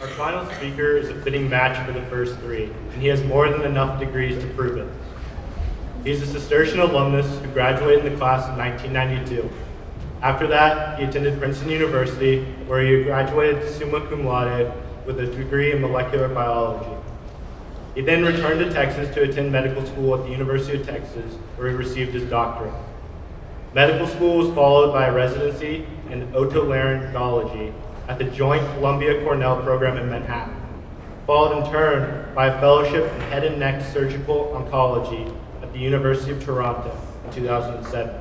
Our final speaker is a fitting match for the first three, and he has more than enough degrees to prove it. He's a Cistercian alumnus who graduated in the class in 1992. After that, he attended Princeton University, where he graduated summa cum laude with a degree in molecular biology. He then returned to Texas to attend medical school at the University of Texas, where he received his doctorate. Medical school was followed by a residency in otolaryngology at the joint Columbia-Cornell program in Manhattan, followed in turn by a fellowship in head and neck surgical oncology at the University of Toronto in 2007.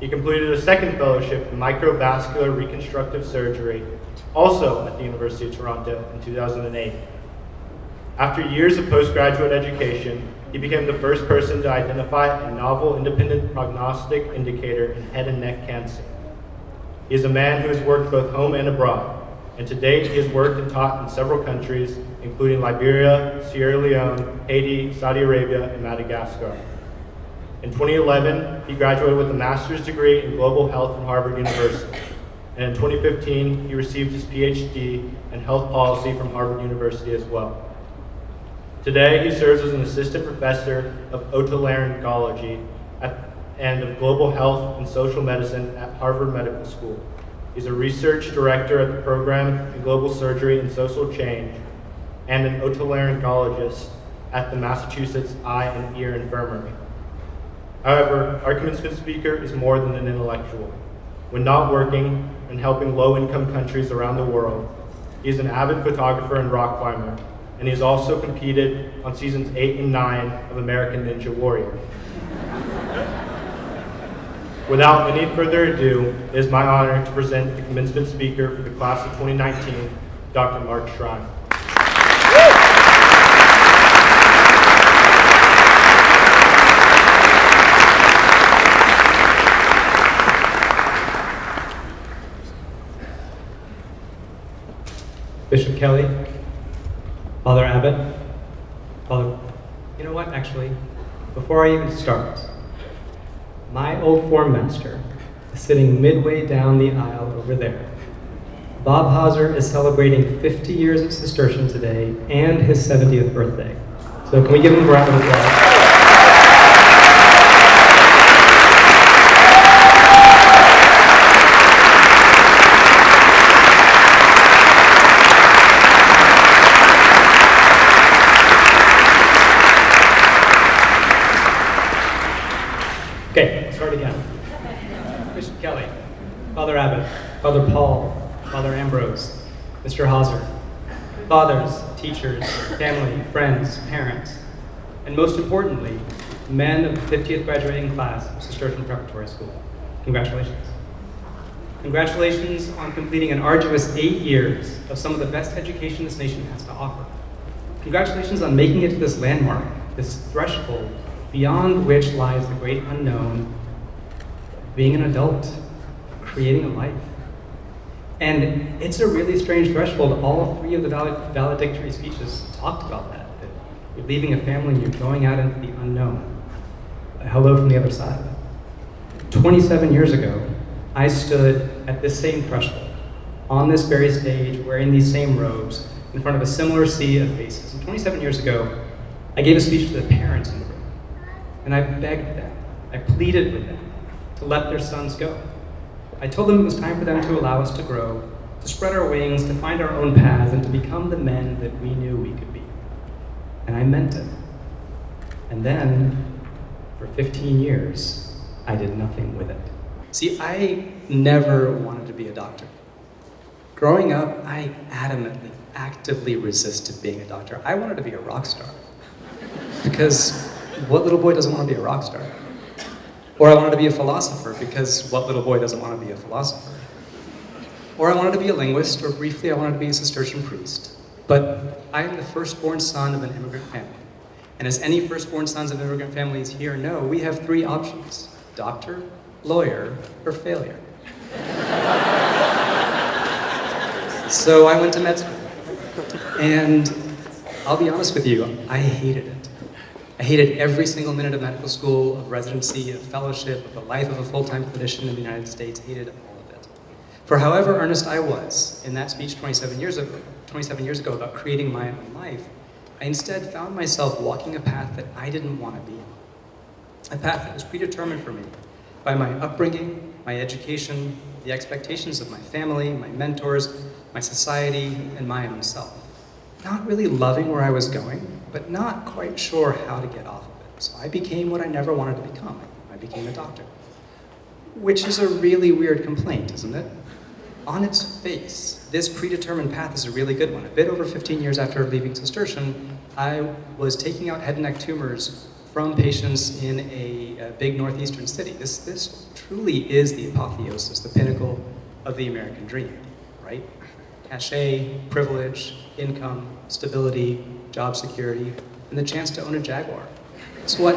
He completed a second fellowship in microvascular reconstructive surgery, also at the University of Toronto in 2008. After years of postgraduate education, he became the first person to identify a novel independent prognostic indicator in head and neck cancer. He is a man who has worked both home and abroad, and to date he has worked and taught in several countries, including Liberia, Sierra Leone, Haiti, Saudi Arabia, and Madagascar. In 2011, he graduated with a master's degree in global health from Harvard University, and in 2015, he received his PhD in health policy from Harvard University as well. Today, he serves as an assistant professor of otolaryngology and of global health and social medicine at Harvard Medical School. He's a research director at the program in global surgery and social change, and an otolaryngologist at the Massachusetts Eye and Ear Infirmary. However, our commencement speaker is more than an intellectual. When not working and helping low-income countries around the world, he is an avid photographer and rock climber, and he has also competed on seasons 8 and 9 of American Ninja Warrior. Without any further ado, it is my honor to present the commencement speaker for the class of 2019, Dr. Mark Shrime. Bishop Kelly, Father Abbott, Father, you know what, actually, before I even start, my old form master is sitting midway down the aisle over there. Bob Hauser is celebrating 50 years of Cistercian today and his 70th birthday. So can we give him a round of applause? Okay, let's start again. Bishop Kelly, Father Abbott, Father Paul, Father Ambrose, Mr. Hauser, fathers, teachers, family, friends, parents, and most importantly, men of the 50th graduating class of Cistercian Preparatory School. Congratulations. Congratulations on completing an arduous 8 years of some of the best education this nation has to offer. Congratulations on making it to this landmark, this threshold beyond which lies the great unknown, being an adult, creating a life. And it's a really strange threshold. All three of the valedictory speeches talked about that you're leaving a family and you're going out into the unknown. A hello from the other side. 27 years ago, I stood at this same threshold, on this very stage, wearing these same robes, in front of a similar sea of faces. And 27 years ago, I gave a speech to the parents in the room. And I begged them, I pleaded with them to let their sons go. I told them it was time for them to allow us to grow, to spread our wings, to find our own paths, and to become the men that we knew we could be. And I meant it. And then, for 15 years, I did nothing with it. See, I never wanted to be a doctor. Growing up, I adamantly, actively resisted being a doctor. I wanted to be a rock star. Because what little boy doesn't want to be a rock star? Or I wanted to be a philosopher, because what little boy doesn't want to be a philosopher? Or I wanted to be a linguist, or briefly I wanted to be a Cistercian priest. But I am the firstborn son of an immigrant family. And as any firstborn sons of immigrant families here know, we have three options: doctor, lawyer, or failure. So I went to med school. And I'll be honest with you, I hated it. I hated every single minute of medical school, of residency, of fellowship, of the life of a full-time clinician in the United States, hated all of it. For however earnest I was in that speech 27 years ago about creating my own life, I instead found myself walking a path that I didn't want to be on. A path that was predetermined for me by my upbringing, my education, the expectations of my family, my mentors, my society, and my own self. Not really loving where I was going, but not quite sure how to get off of it. So I became what I never wanted to become. I became a doctor. Which is a really weird complaint, isn't it? On its face, this predetermined path is a really good one. A bit over 15 years after leaving Cistercian, I was taking out head and neck tumors from patients in a big northeastern city. This truly is the apotheosis, the pinnacle of the American dream, right? Cachet, privilege, income, stability, job security, and the chance to own a Jaguar. It's what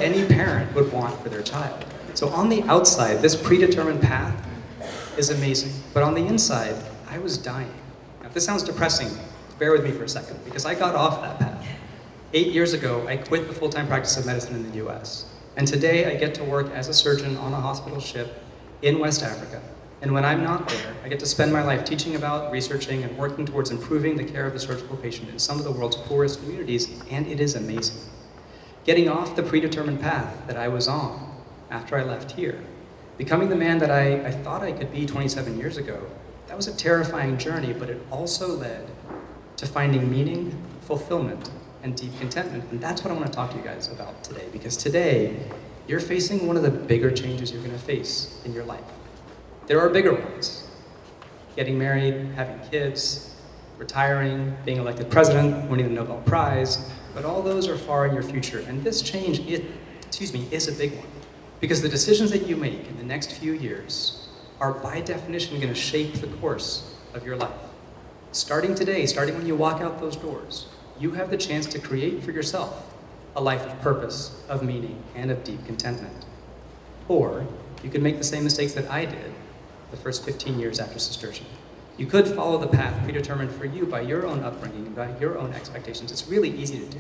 any parent would want for their child. So on the outside, this predetermined path is amazing, but on the inside, I was dying. Now, if this sounds depressing, bear with me for a second, because I got off that path. 8 years ago, I quit the full-time practice of medicine in the US. And today, I get to work as a surgeon on a hospital ship in West Africa. And when I'm not there, I get to spend my life teaching about, researching, and working towards improving the care of the surgical patient in some of the world's poorest communities, and it is amazing. Getting off the predetermined path that I was on after I left here, becoming the man that I thought I could be 27 years ago, that was a terrifying journey, but it also led to finding meaning, fulfillment, and deep contentment. And that's what I want to talk to you guys about today, because today, you're facing one of the bigger changes you're going to face in your life. There are bigger ones. Getting married, having kids, retiring, being elected president, winning the Nobel Prize, but all those are far in your future. And this change, is a big one. Because the decisions that you make in the next few years are by definition going to shape the course of your life. Starting today, starting when you walk out those doors, you have the chance to create for yourself a life of purpose, of meaning, and of deep contentment. Or you could make the same mistakes that I did the first 15 years after Cistercian. You could follow the path predetermined for you by your own upbringing and by your own expectations. It's really easy to do.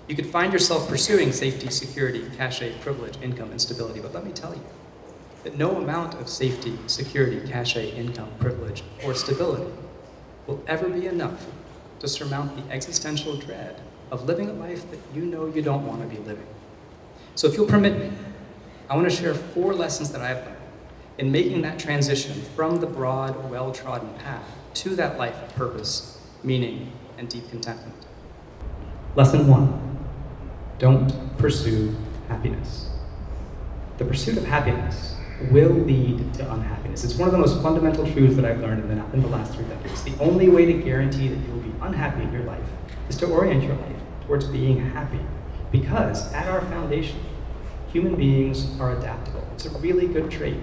You could find yourself pursuing safety, security, cachet, privilege, income, and stability. But let me tell you that no amount of safety, security, cachet, income, privilege, or stability will ever be enough to surmount the existential dread of living a life that you know you don't want to be living. So if you'll permit me, I want to share 4 lessons that I've learned in making that transition from the broad, well-trodden path to that life of purpose, meaning, and deep contentment. Lesson 1. Don't pursue happiness. The pursuit of happiness will lead to unhappiness. It's one of the most fundamental truths that I've learned in the last 3 decades. The only way to guarantee that you will be unhappy in your life is to orient your life towards being happy. Because at our foundation, human beings are adaptable. It's a really good trait.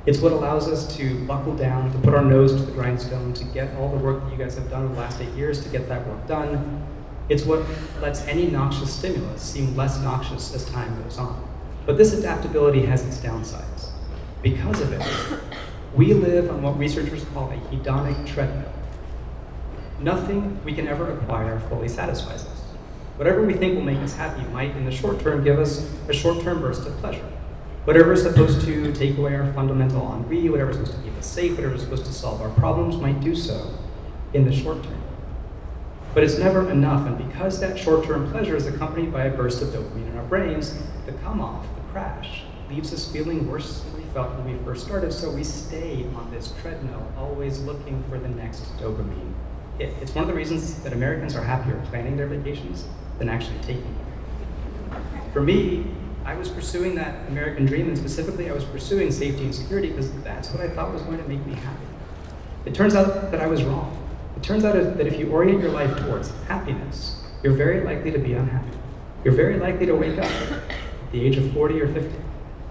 It's what allows us to buckle down, to put our nose to the grindstone, to get all the work that you guys have done in the last 8 years, to get that work done. It's what lets any noxious stimulus seem less noxious as time goes on. But this adaptability has its downsides. Because of it, we live on what researchers call a hedonic treadmill. Nothing we can ever acquire fully satisfies us. Whatever we think will make us happy might, in the short term, give us a short-term burst of pleasure. Whatever is supposed to take away our fundamental ennui, whatever is supposed to keep us safe, whatever is supposed to solve our problems might do so in the short term. But it's never enough, and because that short-term pleasure is accompanied by a burst of dopamine in our brains, the come-off, the crash, leaves us feeling worse than we felt when we first started, so we stay on this treadmill, always looking for the next dopamine hit. It's one of the reasons that Americans are happier planning their vacations than actually taking them. For me, I was pursuing that American dream, and specifically I was pursuing safety and security because that's what I thought was going to make me happy. It turns out that I was wrong. It turns out that if you orient your life towards happiness, you're very likely to be unhappy. You're very likely to wake up at the age of 40 or 50,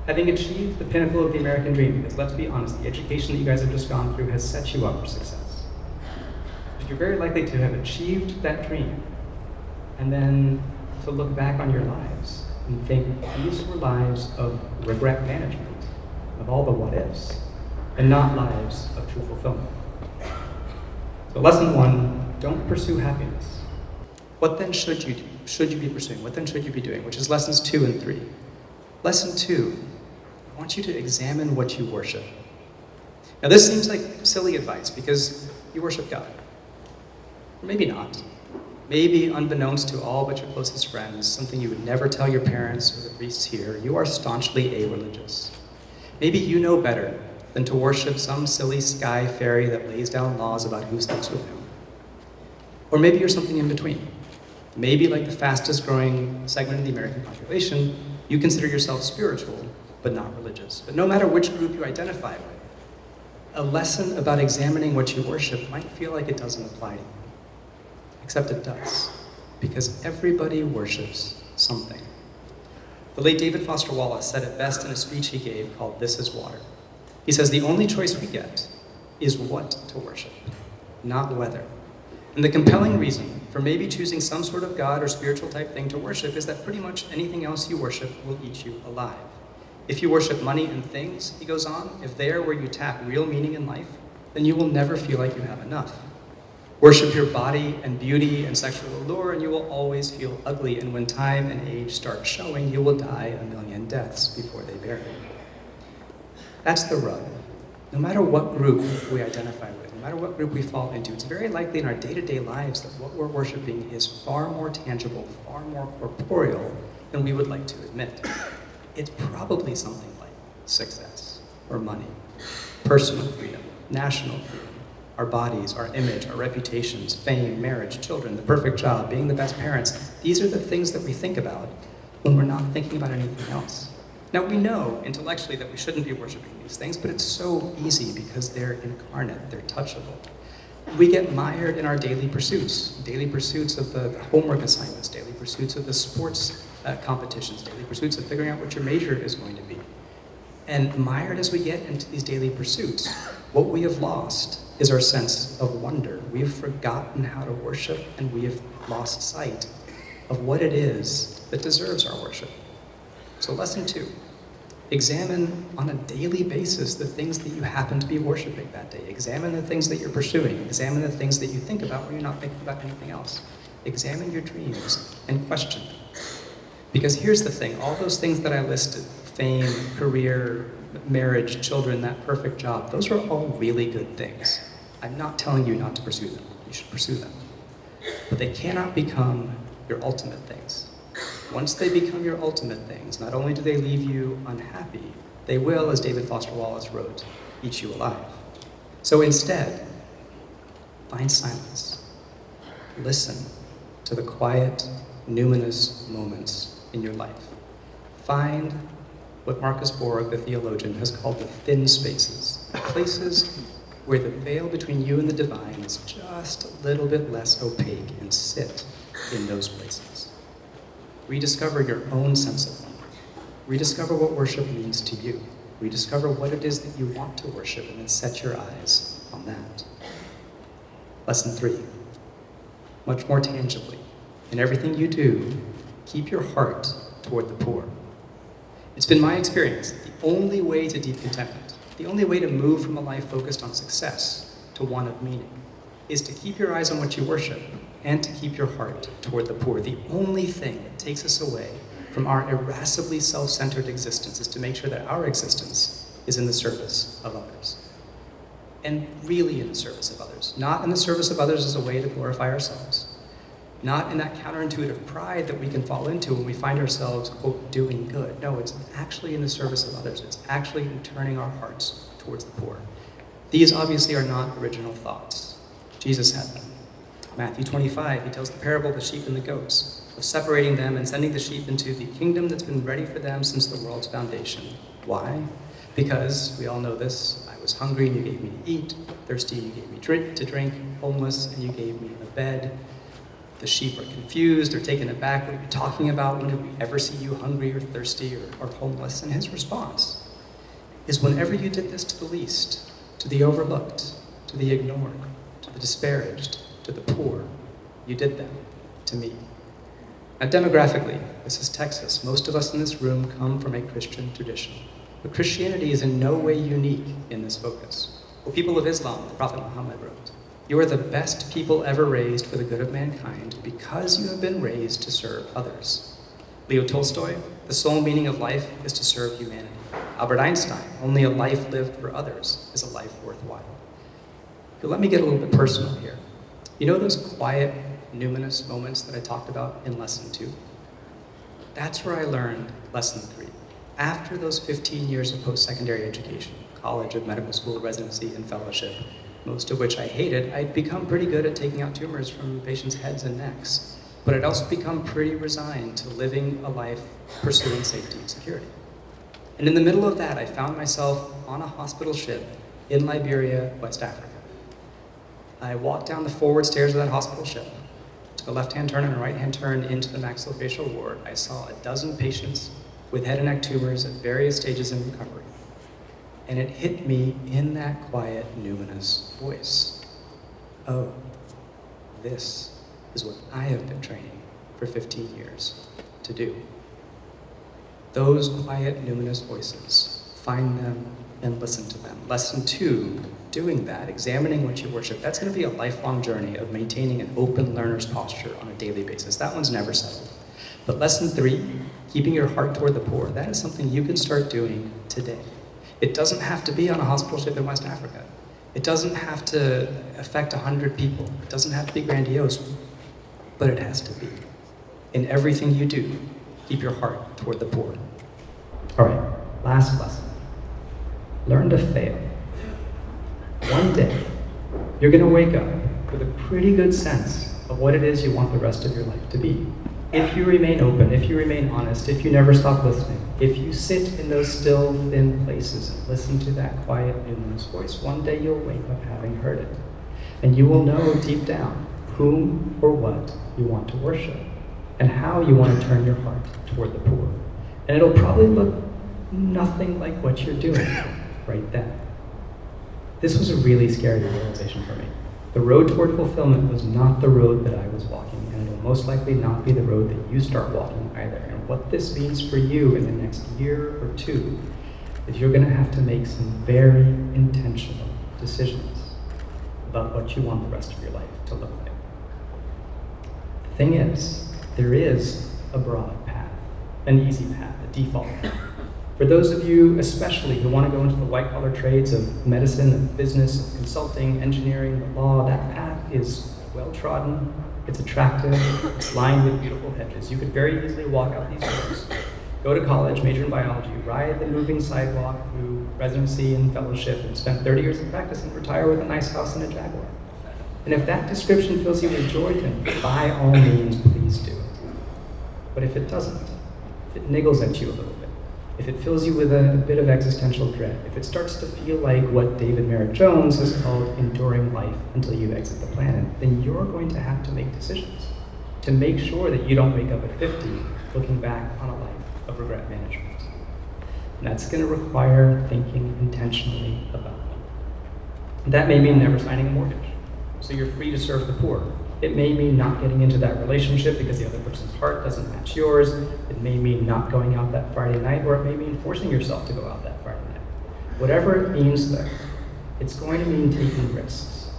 having achieved the pinnacle of the American dream, because let's be honest, the education that you guys have just gone through has set you up for success. But you're very likely to have achieved that dream, and then to look back on your lives and think these were lives of regret management, of all the what-ifs, and not lives of true fulfillment. So lesson 1, don't pursue happiness. What then should you do? Should you be pursuing? What then should you be doing? Which is lessons 2 and 3. Lesson 2, I want you to examine what you worship. Now this seems like silly advice because you worship God. Or maybe not. Maybe unbeknownst to all but your closest friends, something you would never tell your parents or the priests here, you are staunchly a-religious. Maybe you know better than to worship some silly sky fairy that lays down laws about who sleeps with whom. Or maybe you're something in between. Maybe, like the fastest growing segment of the American population, you consider yourself spiritual, but not religious. But no matter which group you identify with, a lesson about examining what you worship might feel like it doesn't apply to you. Except it does, because everybody worships something. The late David Foster Wallace said it best in a speech he gave called "This is Water." He says, the only choice we get is what to worship, not whether. And the compelling reason for maybe choosing some sort of God or spiritual type thing to worship is that pretty much anything else you worship will eat you alive. If you worship money and things, he goes on, if they are where you tap real meaning in life, then you will never feel like you have enough. Worship your body and beauty and sexual allure, and you will always feel ugly. And when time and age start showing, you will die a million deaths before they bury you. That's the rub. No matter what group we identify with, no matter what group we fall into, it's very likely in our day-to-day lives that what we're worshiping is far more tangible, far more corporeal than we would like to admit. It's probably something like success or money, personal freedom, national freedom, our bodies, our image, our reputations, fame, marriage, children, the perfect job, being the best parents. These are the things that we think about when we're not thinking about anything else. Now, we know intellectually that we shouldn't be worshiping these things, but it's so easy because they're incarnate, they're touchable. We get mired in our daily pursuits of the homework assignments, daily pursuits of the sports competitions, daily pursuits of figuring out what your major is going to be. And mired as we get into these daily pursuits, what we have lost is our sense of wonder. We have forgotten how to worship, and we have lost sight of what it is that deserves our worship. So lesson 2, examine on a daily basis the things that you happen to be worshiping that day. Examine the things that you're pursuing. Examine the things that you think about when you're not thinking about anything else. Examine your dreams and question them. Because here's the thing, all those things that I listed, fame, career, marriage, children, that perfect job, those are all really good things. I'm not telling you not to pursue them. You should pursue them. But they cannot become your ultimate things. Once they become your ultimate things, not only do they leave you unhappy, they will, as David Foster Wallace wrote, eat you alive. So instead, find silence. Listen to the quiet, numinous moments in your life. Find what Marcus Borg, the theologian, has called the thin spaces, the places where the veil between you and the divine is just a little bit less opaque, and sit in those places. Rediscover your own sense of wonder. Rediscover what worship means to you. Rediscover what it is that you want to worship, and then set your eyes on that. Lesson 3, much more tangibly. In everything you do, keep your heart toward the poor. It's been my experience that the only way to deep contentment, the only way to move from a life focused on success to one of meaning, is to keep your eyes on what you worship and to keep your heart toward the poor. The only thing that takes us away from our irascibly self-centered existence is to make sure that our existence is in the service of others. And really in the service of others. Not in the service of others as a way to glorify ourselves. Not in that counterintuitive pride that we can fall into when we find ourselves, quote, doing good. No, it's actually in the service of others. It's actually in turning our hearts towards the poor. These obviously are not original thoughts. Jesus had them. Matthew 25, he tells the parable of the sheep and the goats, of separating them and sending the sheep into the kingdom that's been ready for them since the world's foundation. Why? Because, we all know this, I was hungry and you gave me to eat, thirsty and you gave me to drink, homeless and you gave me a bed. The sheep are confused or taken aback. What are you talking about? When did we ever see you hungry or thirsty or homeless? And his response is, whenever you did this to the least, to the overlooked, to the ignored, to the disparaged, to the poor, you did them to me. Now, demographically, this is Texas. Most of us in this room come from a Christian tradition. But Christianity is in no way unique in this focus. The people of Islam, the Prophet Muhammad wrote, "You are the best people ever raised for the good of mankind because you have been raised to serve others." Leo Tolstoy, the sole meaning of life is to serve humanity. Albert Einstein, only a life lived for others is a life worthwhile. But let me get a little bit personal here. You know those quiet, numinous moments that I talked about in lesson 2? That's where I learned lesson 3. After those 15 years of post-secondary education, college, of medical school, residency, and fellowship, most of which I hated, I'd become pretty good at taking out tumors from patients' heads and necks. But I'd also become pretty resigned to living a life pursuing safety and security. And in the middle of that, I found myself on a hospital ship in Liberia, West Africa. I walked down the forward stairs of that hospital ship, took a left-hand turn and a right-hand turn into the maxillofacial ward. I saw a dozen patients with head and neck tumors at various stages in recovery. And it hit me in that quiet, numinous voice. Oh, this is what I have been training for 15 years to do. Those quiet, numinous voices, find them and listen to them. Lesson 2, doing that, examining what you worship, that's going to be a lifelong journey of maintaining an open learner's posture on a daily basis. That one's never settled. But lesson 3, keeping your heart toward the poor, that is something you can start doing today. It doesn't have to be on a hospital ship in West Africa. It doesn't have to affect 100 people. It doesn't have to be grandiose, but it has to be. In everything you do, keep your heart toward the poor. All right, last lesson. Learn to fail. One day, you're going to wake up with a pretty good sense of what it is you want the rest of your life to be. If you remain open, if you remain honest, if you never stop listening, if you sit in those still, thin places and listen to that quiet, numinous voice, one day you'll wake up having heard it. And you will know deep down whom or what you want to worship and how you want to turn your heart toward the poor. And it'll probably look nothing like what you're doing right then. This was a really scary realization for me. The road toward fulfillment was not the road that I was walking, and it'll most likely not be the road that you start walking either. And what this means for you in the next year or 2 is you're going to have to make some very intentional decisions about what you want the rest of your life to look like. The thing is, there is a broad path, an easy path, a default path. For those of you especially who want to go into the white-collar trades of medicine, of business, of consulting, engineering, the law, that path is well-trodden, it's attractive, it's lined with beautiful hedges. You could very easily walk out these doors, go to college, major in biology, ride the moving sidewalk through residency and fellowship, and spend 30 years in practice and retire with a nice house and a Jaguar. And if that description fills you with joy, then by all means, please do it. But if it doesn't, if it niggles at you a little bit, if it fills you with a bit of existential dread, if it starts to feel like what David Merritt Jones has called enduring life until you exit the planet, then you're going to have to make decisions to make sure that you don't wake up at 50 looking back on a life of regret management. And that's going to require thinking intentionally about them. That may mean never signing a mortgage, so you're free to serve the poor. It may mean not getting into that relationship because the other person's heart doesn't match yours. It may mean not going out that Friday night, or it may mean forcing yourself to go out that Friday night. Whatever it means there, it's going to mean taking risks.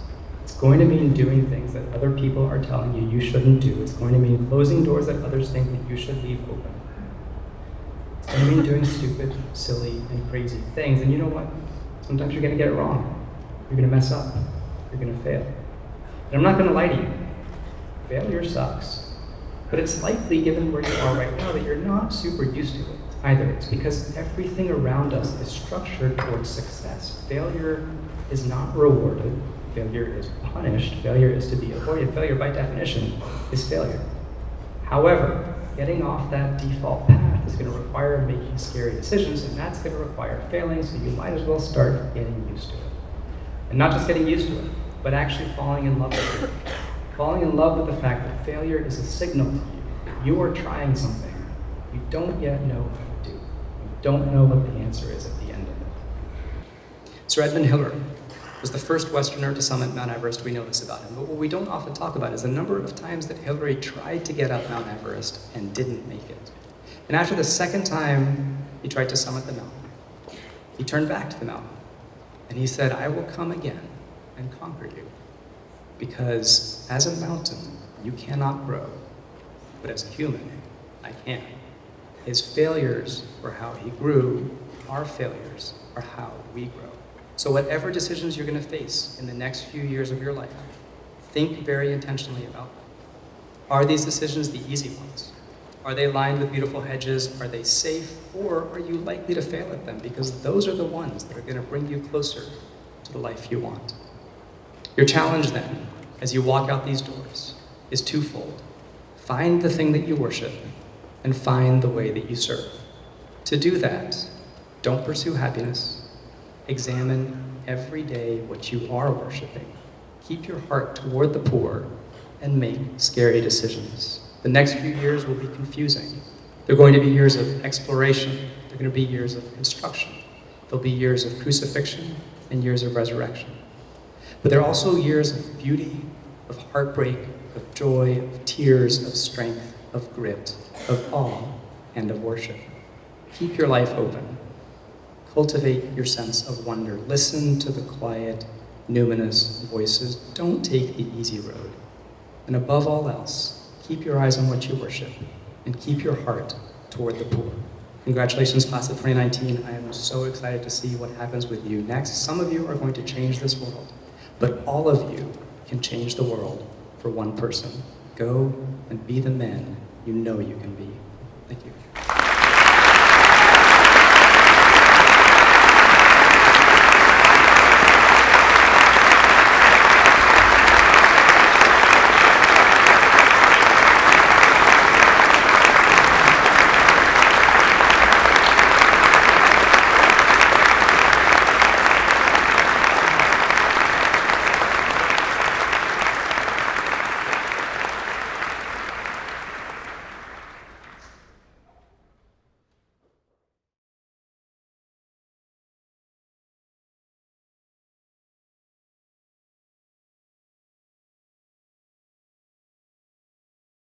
It's going to mean doing things that other people are telling you shouldn't do. It's going to mean closing doors that others think that you should leave open. It's going to mean doing stupid, silly, and crazy things. And you know what? Sometimes you're going to get it wrong. You're going to mess up. You're going to fail. And I'm not going to lie to you. Failure sucks. But it's likely, given where you are right now, that you're not super used to it either. It's because everything around us is structured towards success. Failure is not rewarded. Failure is punished. Failure is to be avoided. Failure, by definition, is failure. However, getting off that default path is going to require making scary decisions, and that's going to require failing, so you might as well start getting used to it. And not just getting used to it, but actually falling in love with it. Falling in love with the fact that failure is a signal to you that you are trying something you don't yet know how to do. You don't know what the answer is at the end of it. Sir Edmund Hillary was the first Westerner to summit Mount Everest. We know this about him. But what we don't often talk about is the number of times that Hillary tried to get up Mount Everest and didn't make it. And after the second time he tried to summit the mountain, he turned back to the mountain and he said, "I will come again and conquer you. Because as a mountain, you cannot grow, but as a human, I can." His failures were how he grew. Our failures are how we grow. So whatever decisions you're going to face in the next few years of your life, think very intentionally about them. Are these decisions the easy ones? Are they lined with beautiful hedges? Are they safe? Or are you likely to fail at them? Because those are the ones that are going to bring you closer to the life you want. Your challenge then, as you walk out these doors, is twofold. Find the thing that you worship and find the way that you serve. To do that, don't pursue happiness. Examine every day what you are worshiping. Keep your heart toward the poor and make scary decisions. The next few years will be confusing. They're going to be years of exploration. They're going to be years of construction. There'll be years of crucifixion and years of resurrection. But they're also years of beauty, of heartbreak, of joy, of tears, of strength, of grit, of awe, and of worship. Keep your life open. Cultivate your sense of wonder. Listen to the quiet, numinous voices. Don't take the easy road. And above all else, keep your eyes on what you worship and keep your heart toward the poor. Congratulations, class of 2019. I am so excited to see what happens with you next. Some of you are going to change this world, but all of you can change the world for one person. Go and be the men you know you can be. Thank you.